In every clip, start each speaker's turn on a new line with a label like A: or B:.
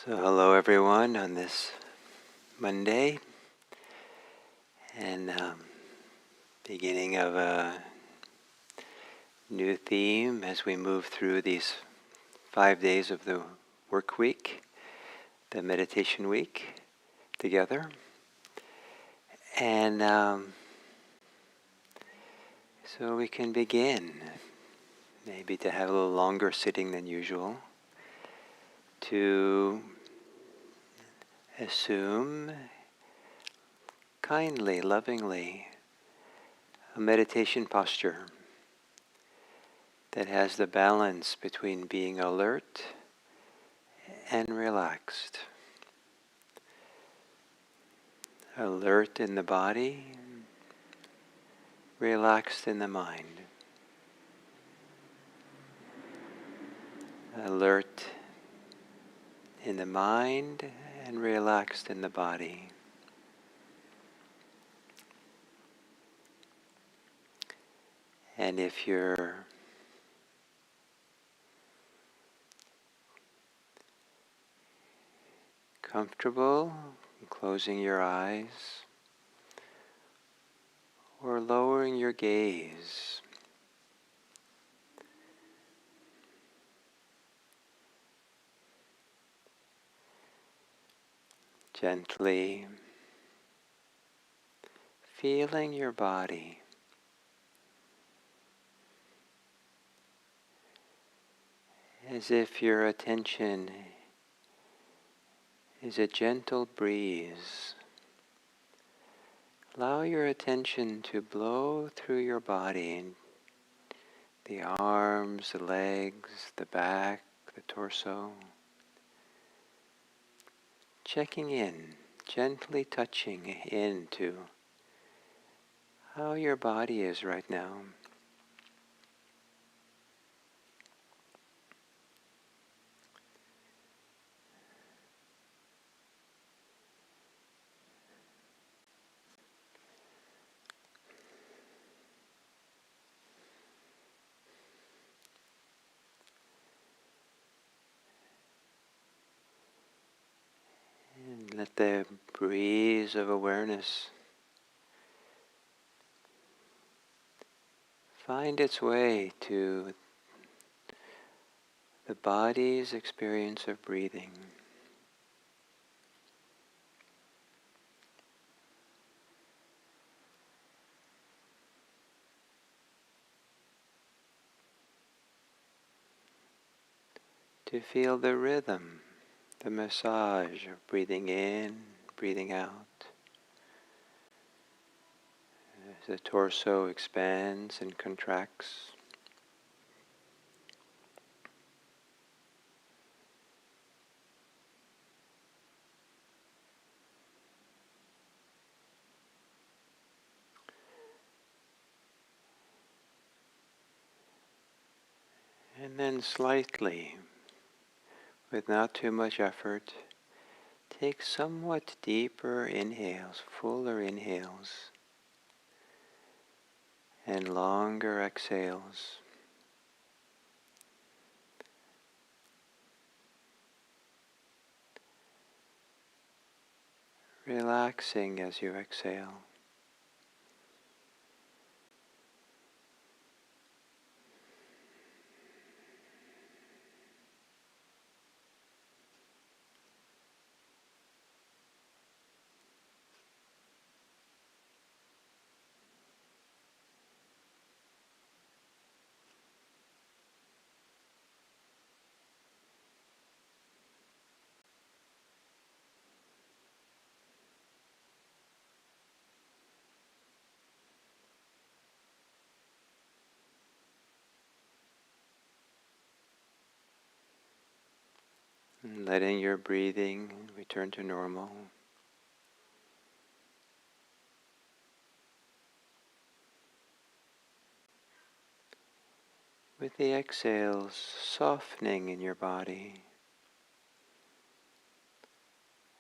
A: So hello everyone on this Monday and beginning of a new theme as we move through these 5 days of the work week, the meditation week together. And so we can begin maybe to have a little longer sitting than usual, to assume kindly, lovingly, a meditation posture that has the balance between being alert and relaxed. Alert in the body, relaxed in the mind. Alert in the mind and relaxed in the body. And if you're comfortable, closing your eyes or lowering your gaze. Gently feeling your body. As if your attention is a gentle breeze. Allow your attention to blow through your body, the arms, the legs, the back, the torso. Checking in, gently touching into how your body is right now. And let the breeze of awareness find its way to the body's experience of breathing. To feel the rhythm, the massage of breathing in, breathing out. As the torso expands and contracts. And then slightly, with not too much effort, take somewhat deeper inhales, fuller inhales, and longer exhales. Relaxing as you exhale. And letting your breathing return to normal. With the exhales softening in your body.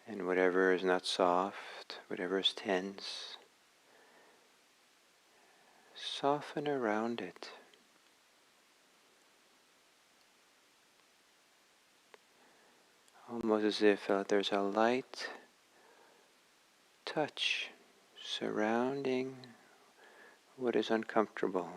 A: And whatever is not soft, whatever is tense, soften around it. almost as if there's a light touch surrounding what is uncomfortable.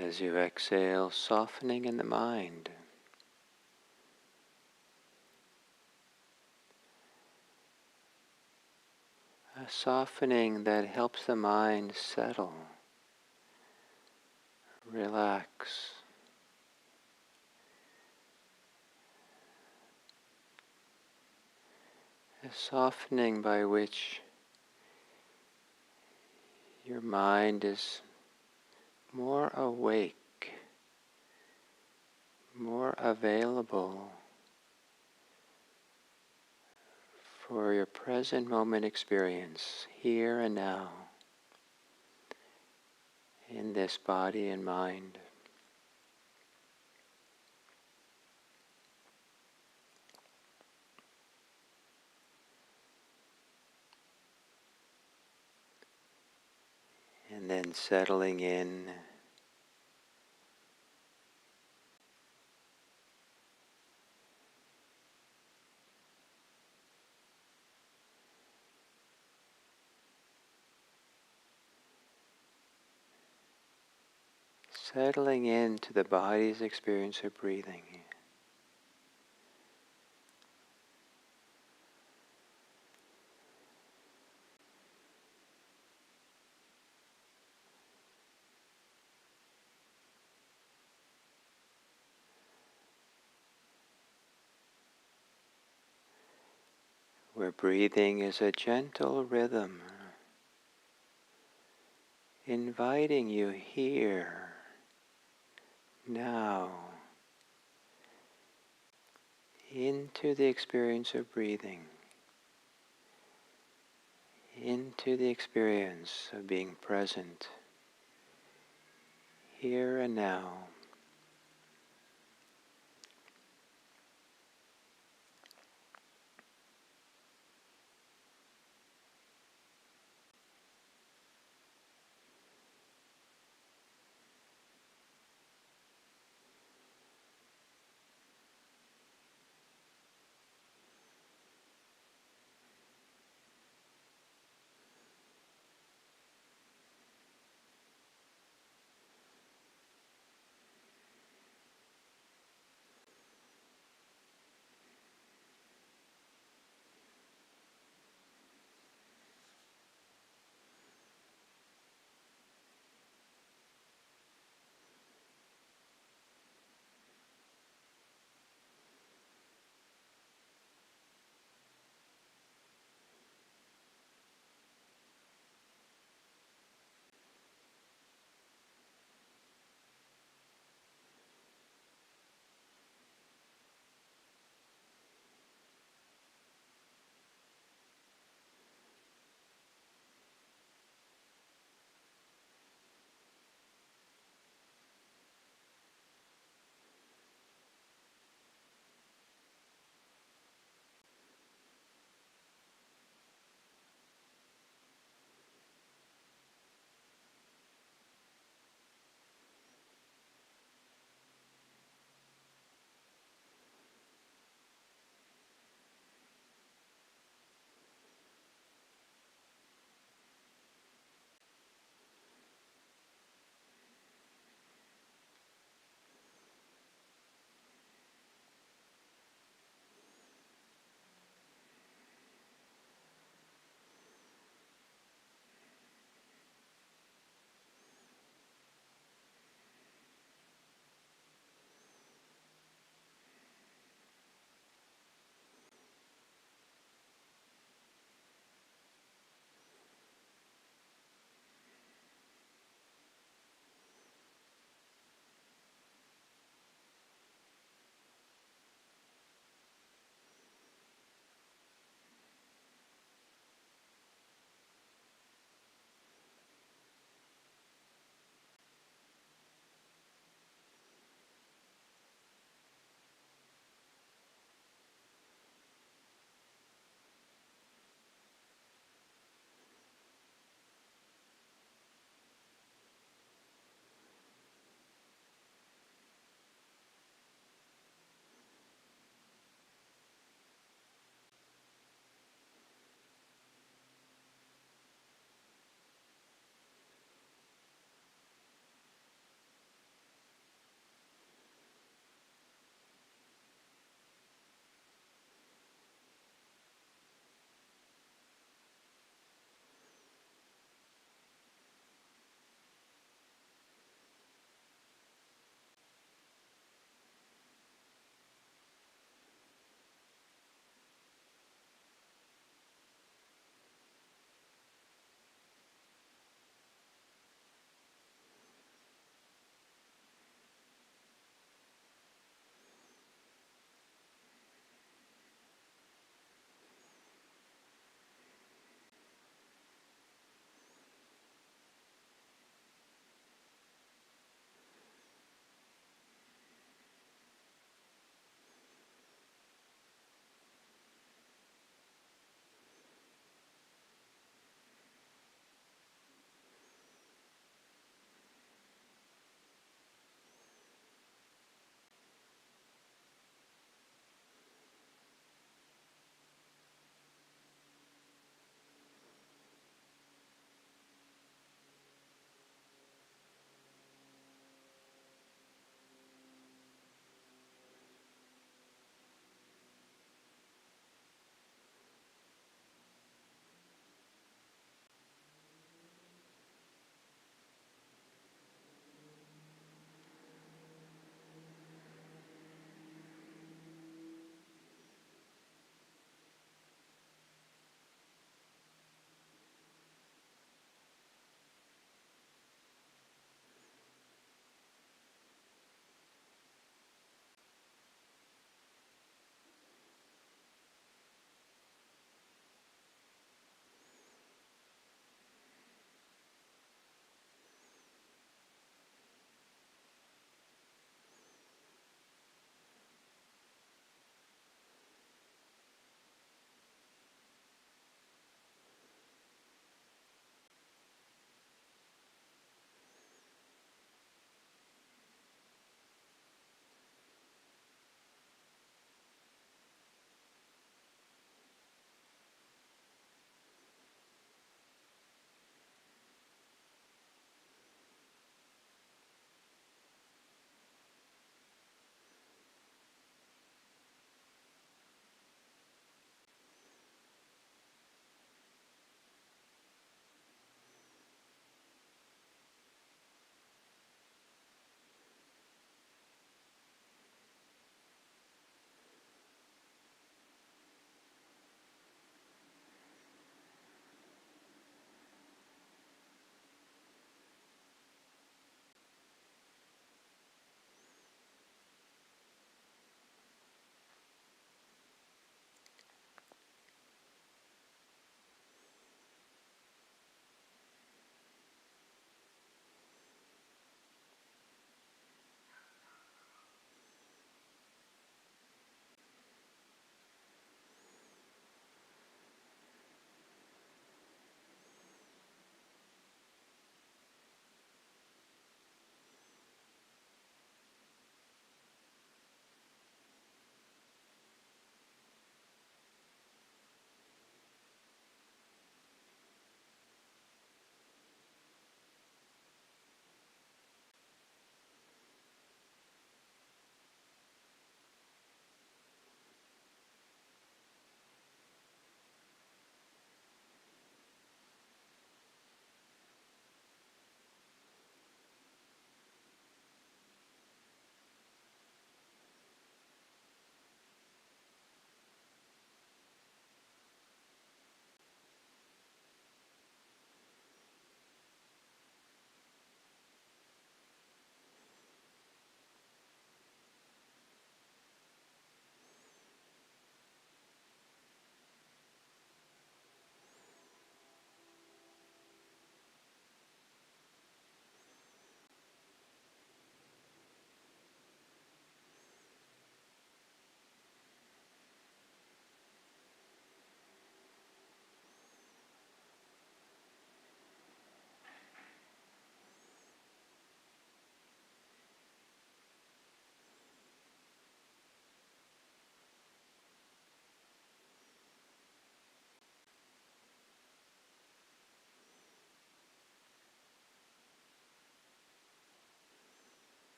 A: As you exhale, softening in the mind. A softening that helps the mind settle, relax. A softening by which your mind is more awake, more available for your present moment experience, here and now, in this body and mind. And then settling in, settling into the body's experience of breathing. Where breathing is a gentle rhythm, inviting you here, now, into the experience of breathing, into the experience of being present, here and now.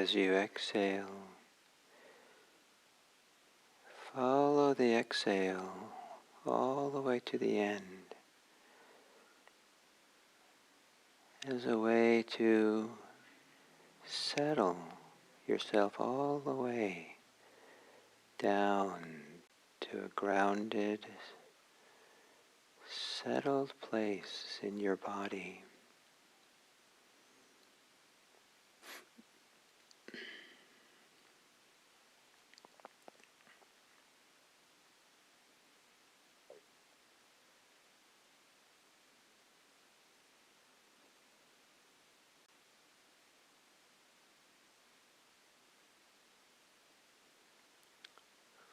A: as you exhale, follow the exhale all the way to the end as a way to settle yourself all the way down to a grounded, settled place in your body.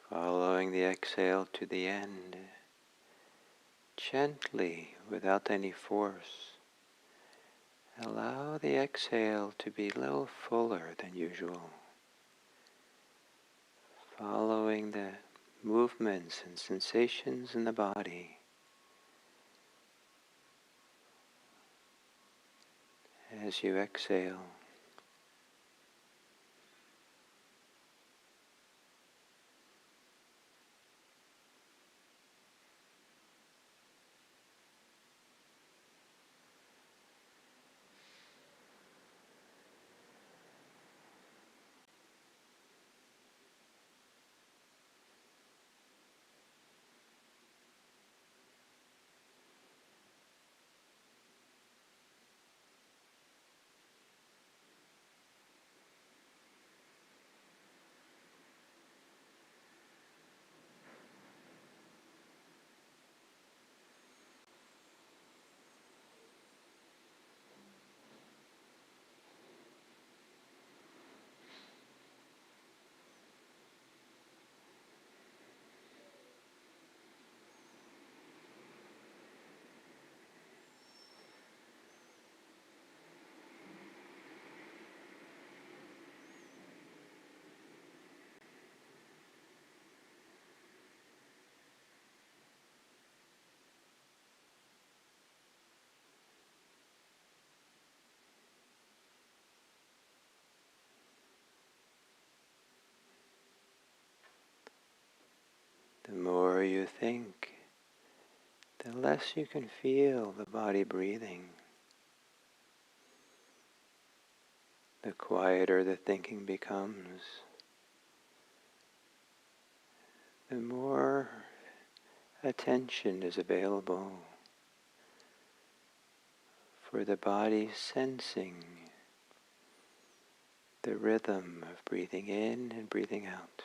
A: Following the exhale to the end, gently, without any force, allow the exhale to be a little fuller than usual. Following the movements and sensations in the body as you exhale. The more you think, the less you can feel the body breathing. The quieter the thinking becomes, the more attention is available for the body sensing the rhythm of breathing in and breathing out.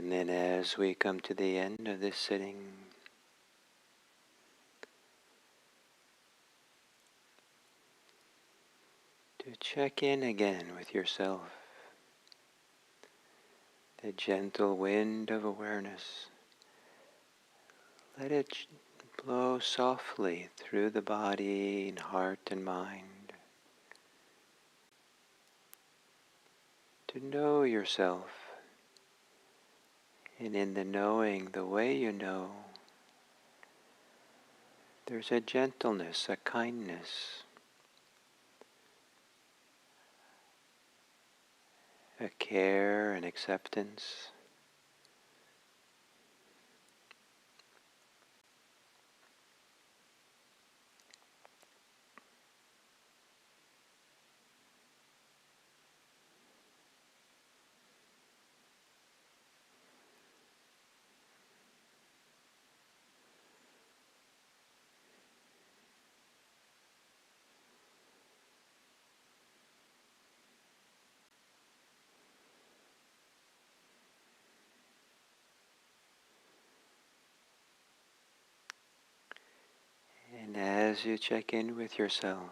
A: And then as we come to the end of this sitting, to check in again with yourself, the gentle wind of awareness. Let it blow softly through the body and heart and mind. To know yourself, and in the knowing, the way you know, there's a gentleness, a kindness, a care and acceptance. And as you check in with yourself,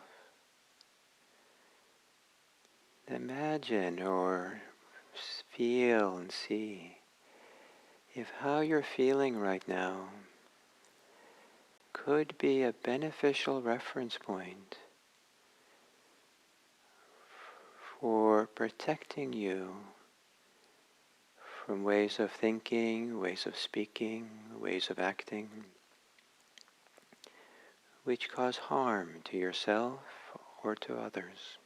A: imagine or feel and see if how you're feeling right now could be a beneficial reference point for protecting you from ways of thinking, ways of speaking, ways of acting, which cause harm to yourself or to others.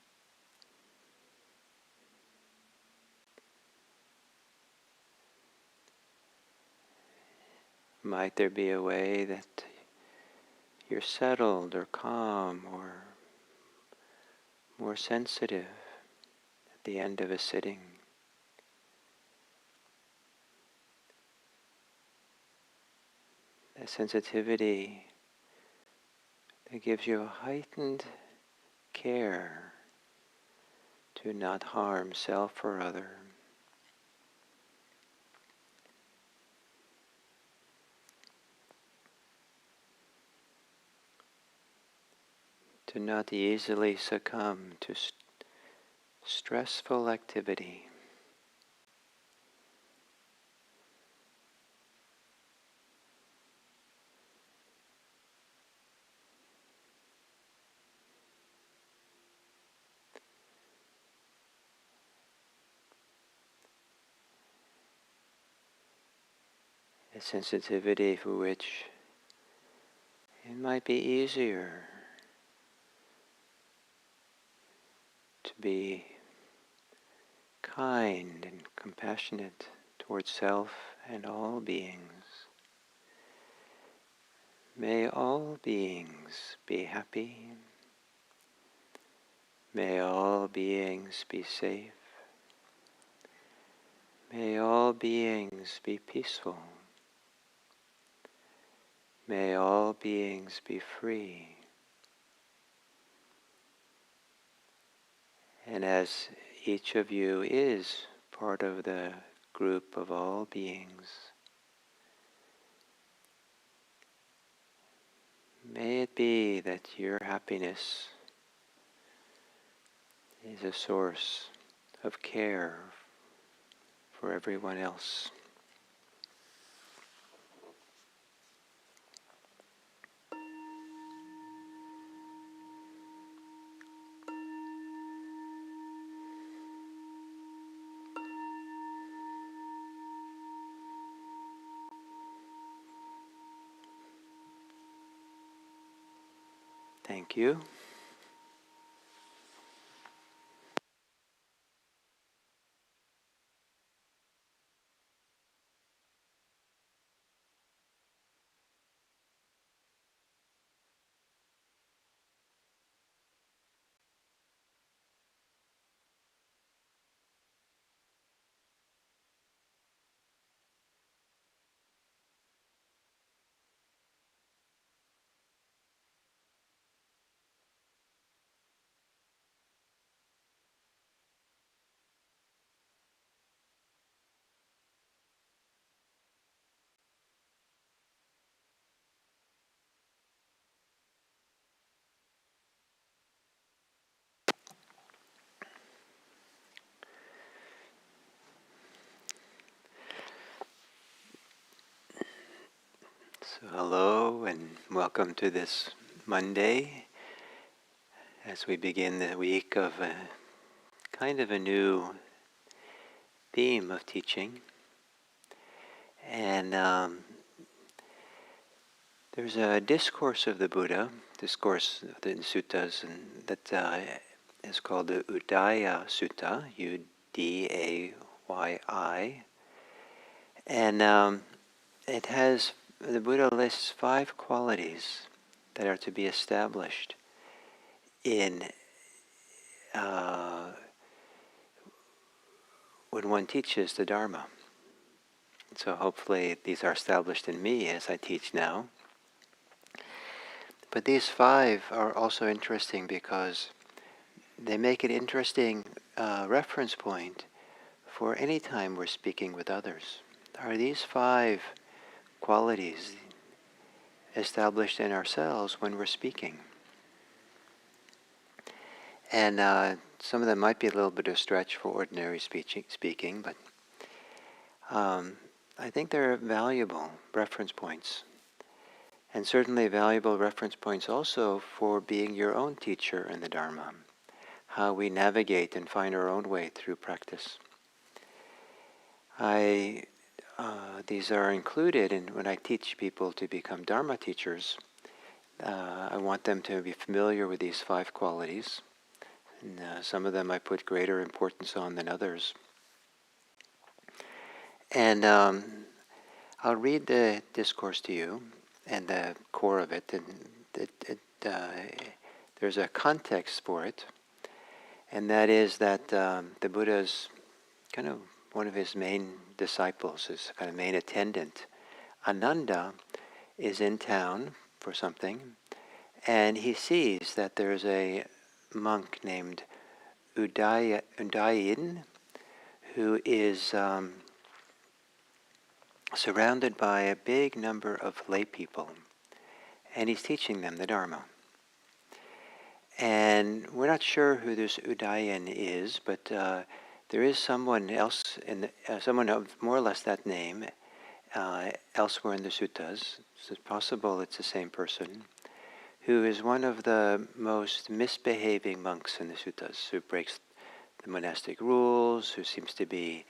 A: Might there be a way that you're settled or calm or more sensitive at the end of a sitting? A sensitivity that gives you a heightened care to not harm self or other. To not easily succumb to stressful activity. A sensitivity for which it might be easier to be kind and compassionate towards self and all beings. May all beings be happy. May all beings be safe. May all beings be peaceful. May all beings be free. And as each of you is part of the group of all beings, may it be that your happiness is a source of care for everyone else. Thank you. So hello and welcome to this Monday as we begin the week of a kind of a new theme of teaching. And there's a discourse of the Buddha, discourse in suttas, and that is called the Udayi Sutta, Udayyi. And the Buddha lists 5 qualities that are to be established in when one teaches the Dharma. So hopefully these are established in me as I teach now. But these 5 are also interesting because they make an interesting reference point for any time we're speaking with others. Are these 5 qualities established in ourselves when we're speaking? And some of them might be a little bit of a stretch for ordinary speaking, but I think they're valuable reference points. And certainly valuable reference points also for being your own teacher in the Dharma, how we navigate and find our own way through practice. These are included in when I teach people to become Dharma teachers. I want them to be familiar with these 5 qualities. And, some of them I put greater importance on than others. And I'll read the discourse to you and the core of it. And there's a context for it. And that is that the Buddha's kind of one of his main disciples, his kind of main attendant, Ananda, is in town for something. And he sees that there's a monk named Udayi who is surrounded by a big number of lay people, and he's teaching them the Dharma. And we're not sure who this Udayi is, but there is someone else, someone of more or less that name, elsewhere in the suttas. So it's possible it's the same person, who is one of the most misbehaving monks in the suttas, who breaks the monastic rules, who seems to be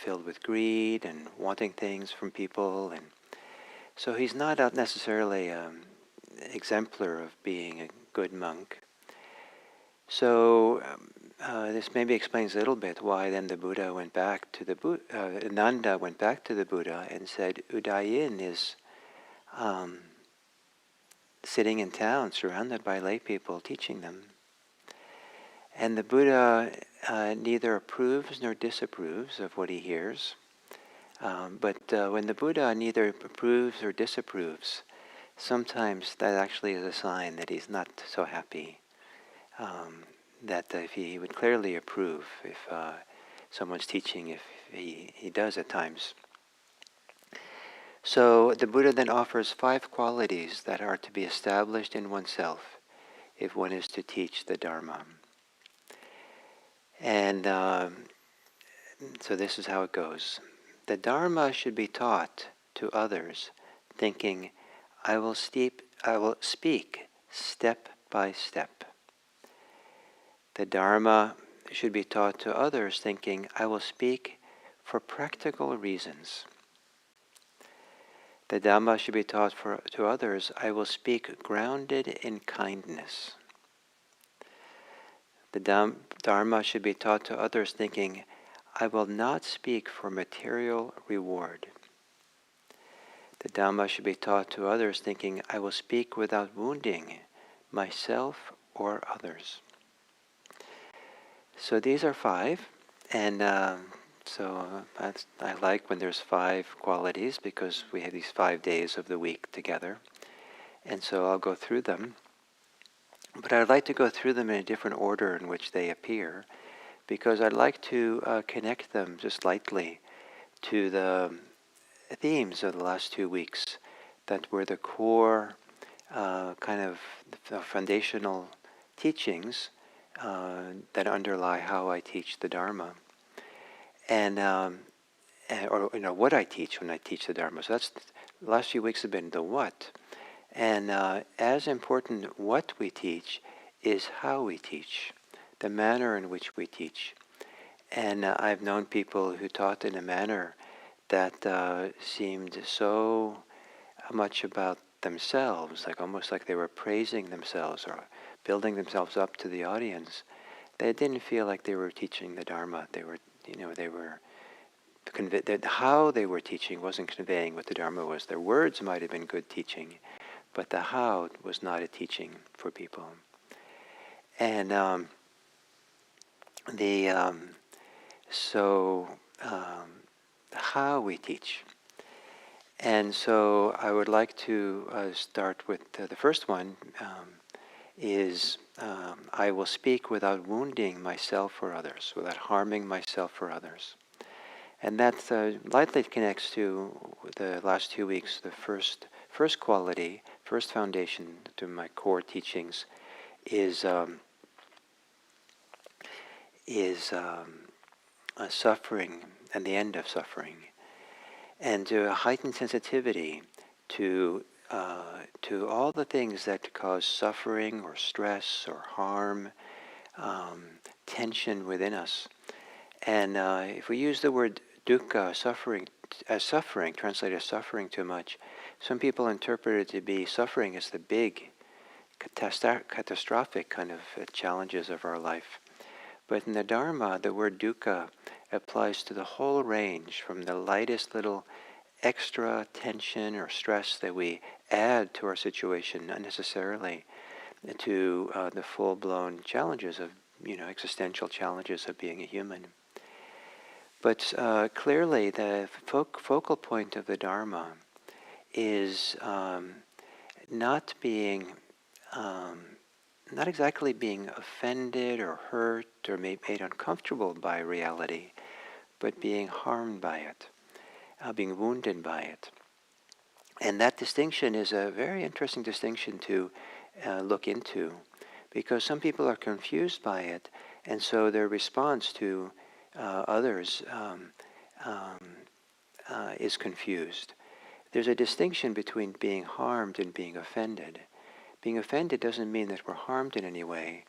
A: filled with greed and wanting things from people. And so he's not necessarily exemplar of being a good monk. So this maybe explains a little bit why then the Buddha went back to the Nanda went back to the Buddha and said, Udayi is sitting in town surrounded by lay people teaching them. And the Buddha neither approves nor disapproves of what he hears. But when the Buddha neither approves or disapproves, sometimes that actually is a sign that he's not so happy. That if he would clearly approve if someone's teaching, if he does at times. So the Buddha then offers 5 qualities that are to be established in oneself if one is to teach the Dharma. And so this is how it goes. The Dharma should be taught to others, thinking, I will speak step by step. The Dharma should be taught to others, thinking, I will speak for practical reasons. The Dhamma should be taught to others, I will speak grounded in kindness. The Dharma should be taught to others, thinking, I will not speak for material reward. The Dhamma should be taught to others, thinking, I will speak without wounding myself or others. So these are 5, and so I like when there's 5 qualities because we have these 5 days of the week together. And so I'll go through them. But I'd like to go through them in a different order in which they appear, because I'd like to connect them just lightly to the themes of the last 2 weeks that were the core kind of the foundational teachings that underlie how I teach the Dharma, and or what I teach when I teach the Dharma. So that's the last few weeks have been the what. And as important what we teach is how we teach, the manner in which we teach. And I've known people who taught in a manner that seemed so much about themselves, like almost like they were praising themselves or building themselves up to the audience. They didn't feel like they were teaching the Dharma. They were, how they were teaching wasn't conveying what the Dharma was. Their words might have been good teaching, but the how was not a teaching for people. And how we teach. And so I would like to start with the first one, is I will speak without wounding myself or others, without harming myself or others. And that lightly connects to the last 2 weeks. The first quality, first foundation to my core teachings is suffering and the end of suffering, and to a heightened sensitivity to all the things that cause suffering or stress or harm, tension within us. And if we use the word dukkha, suffering, as suffering, translated as suffering too much, some people interpret it to be suffering as the big, catastrophic kind of challenges of our life. But in the Dharma, the word dukkha applies to the whole range, from the lightest little extra tension or stress that we add to our situation unnecessarily, to the full-blown challenges of, existential challenges of being a human. But clearly, the focal point of the Dharma is not exactly being offended or hurt or made uncomfortable by reality, but being harmed by it, being wounded by it. And that distinction is a very interesting distinction to look into, because some people are confused by it, and so their response to others is confused. There's a distinction between being harmed and being offended. Being offended doesn't mean that we're harmed in any way,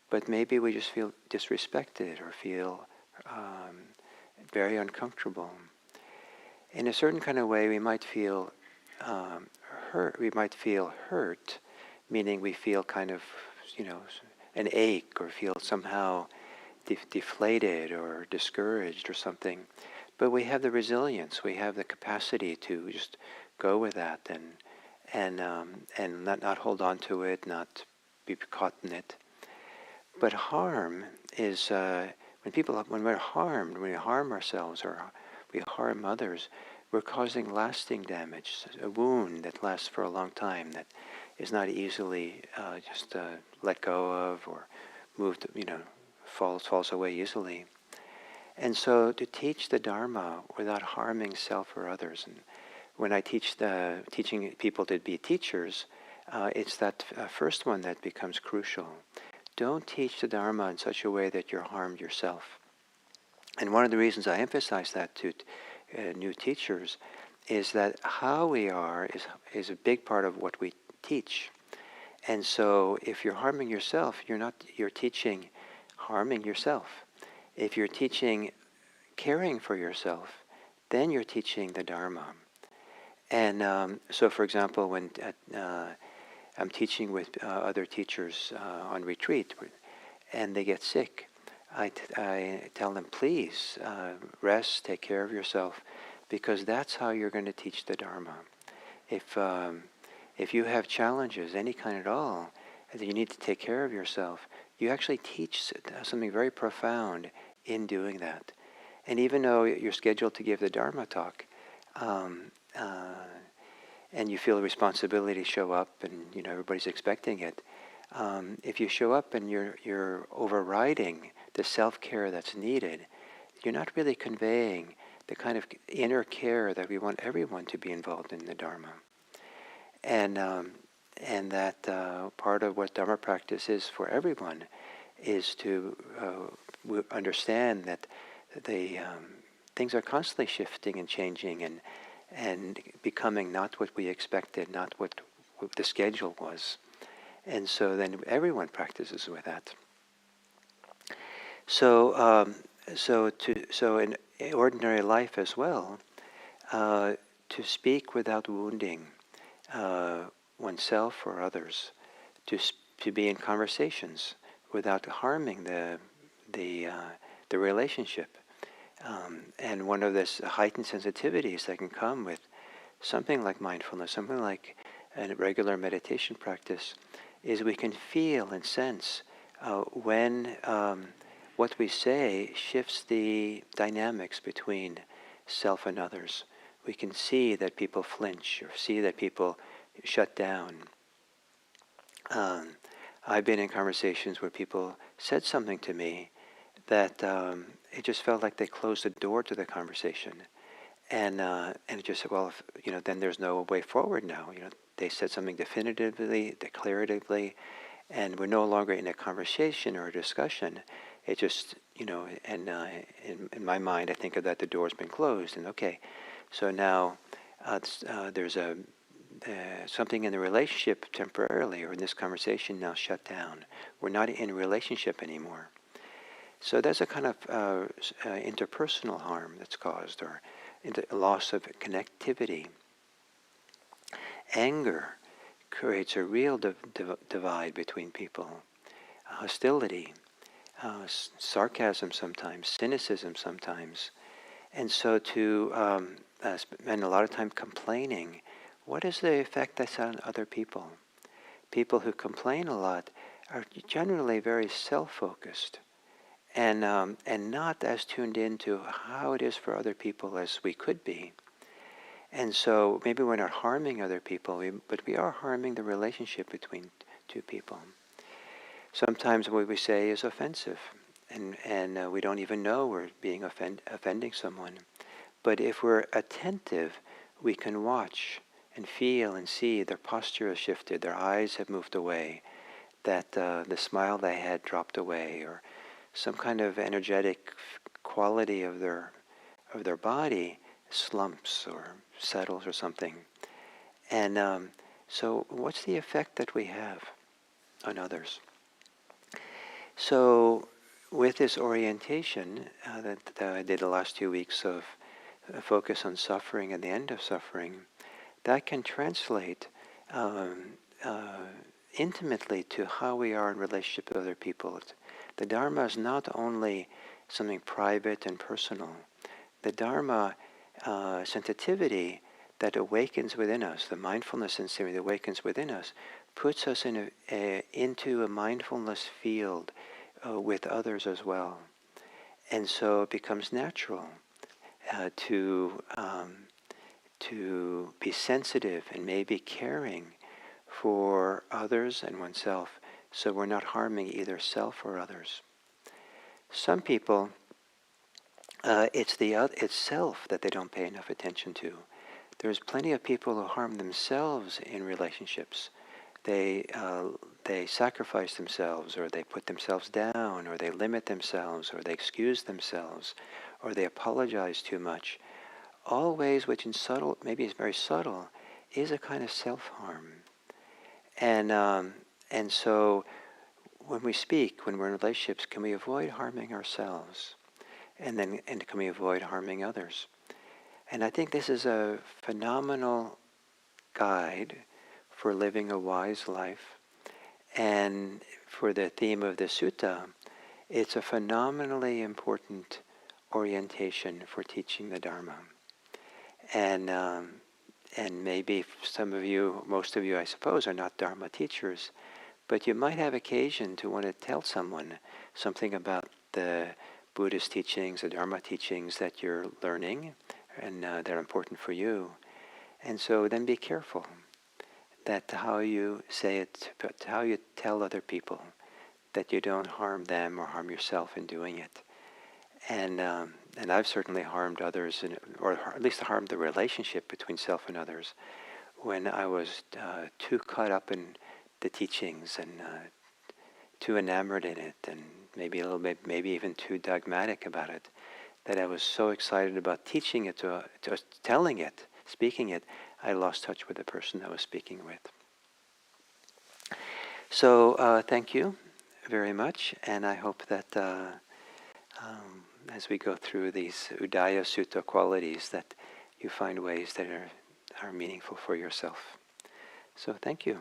A: but maybe we just feel disrespected or feel very uncomfortable. In a certain kind of way, we might feel hurt. We might feel hurt, meaning we feel kind of, an ache, or feel somehow deflated or discouraged or something. But we have the resilience. We have the capacity to just go with that and not hold on to it, not be caught in it. But harm is when we're harmed, when we harm ourselves or we harm others, we're causing lasting damage, a wound that lasts for a long time, that is not easily just let go of or moved, falls away easily. And so to teach the Dharma without harming self or others, and when I teaching people to be teachers, it's that first one that becomes crucial. Don't teach the Dharma in such a way that you're harmed yourself. And one of the reasons I emphasize that to new teachers is that how we are is a big part of what we teach. And so if you're harming yourself, you're teaching harming yourself. If you're teaching caring for yourself, then you're teaching the Dharma. And so, for example, when I'm teaching with other teachers on retreat, and they get sick, I tell them, please rest, take care of yourself, because that's how you're going to teach the Dharma. If you have challenges, any kind at all, that you need to take care of yourself, you actually teach something very profound in doing that. And even though you're scheduled to give the Dharma talk, and you feel the responsibility to show up, and everybody's expecting it, if you show up and you're overriding the self-care that's needed, you're not really conveying the kind of inner care that we want everyone to be involved in the Dharma. And that part of what Dharma practice is for everyone is to understand that the things are constantly shifting and changing, and becoming not what we expected, not what the schedule was. And so then everyone practices with that. So, so in ordinary life as well, to speak without wounding oneself or others, to be in conversations without harming the relationship. And one of this heightened sensitivities that can come with something like mindfulness, something like a regular meditation practice, is we can feel and sense when what we say shifts the dynamics between self and others. We can see that people flinch or see that people shut down. I've been in conversations where people said something to me that it just felt like they closed the door to the conversation, and it just said, well, then there's no way forward now. They said something definitively, declaratively, and we're no longer in a conversation or a discussion. It just, and in my mind, I think of that the door's been closed, and okay, so now there's something in the relationship temporarily, or in this conversation now shut down. We're not in a relationship anymore. So there's a kind of interpersonal harm that's caused, or loss of connectivity. Anger creates a real divide between people. Hostility, sarcasm sometimes, cynicism sometimes. And so to spend a lot of time complaining, what is the effect that's on other people? People who complain a lot are generally very self-focused and not as tuned into how it is for other people as we could be. And so maybe we're not harming other people, but we are harming the relationship between two people. Sometimes what we say is offensive, and we don't even know we're being offending someone. But if we're attentive, we can watch and feel and see their posture has shifted, their eyes have moved away, that the smile they had dropped away, or some kind of energetic quality of their body slumps or settles or something. And so what's the effect that we have on others? So with this orientation that I did the last 2 weeks of focus on suffering and the end of suffering, that can translate intimately to how we are in relationship with other people. The Dharma is not only something private and personal. The Dharma sensitivity that awakens within us, the mindfulness sensitivity that awakens within us, puts us into a mindfulness field with others as well. And so it becomes natural to be sensitive and maybe caring for others and oneself, so we're not harming either self or others. Some people, it's self that they don't pay enough attention to. There's plenty of people who harm themselves in relationships. They sacrifice themselves, or they put themselves down, or they limit themselves, or they excuse themselves, or they apologize too much. All ways which in subtle, maybe it's very subtle, is a kind of self-harm. And so when we speak, when we're in relationships, can we avoid harming ourselves? And can we avoid harming others? And I think this is a phenomenal guide for living a wise life. And for the theme of the sutta, it's a phenomenally important orientation for teaching the Dharma. And maybe some of you, most of you I suppose, are not Dharma teachers, but you might have occasion to want to tell someone something about the Buddhist teachings, the Dharma teachings that you're learning, and they're important for you. And so then be careful that how you say it, how you tell other people, that you don't harm them or harm yourself in doing it. And I've certainly harmed others, or at least harmed the relationship between self and others, when I was too caught up in the teachings and too enamored in it, and maybe a little bit, maybe even too dogmatic about it, that I was so excited about teaching it, telling it, speaking it, I lost touch with the person I was speaking with. So thank you very much, and I hope that as we go through these Udayi Sutta qualities, that you find ways that are meaningful for yourself. So thank you.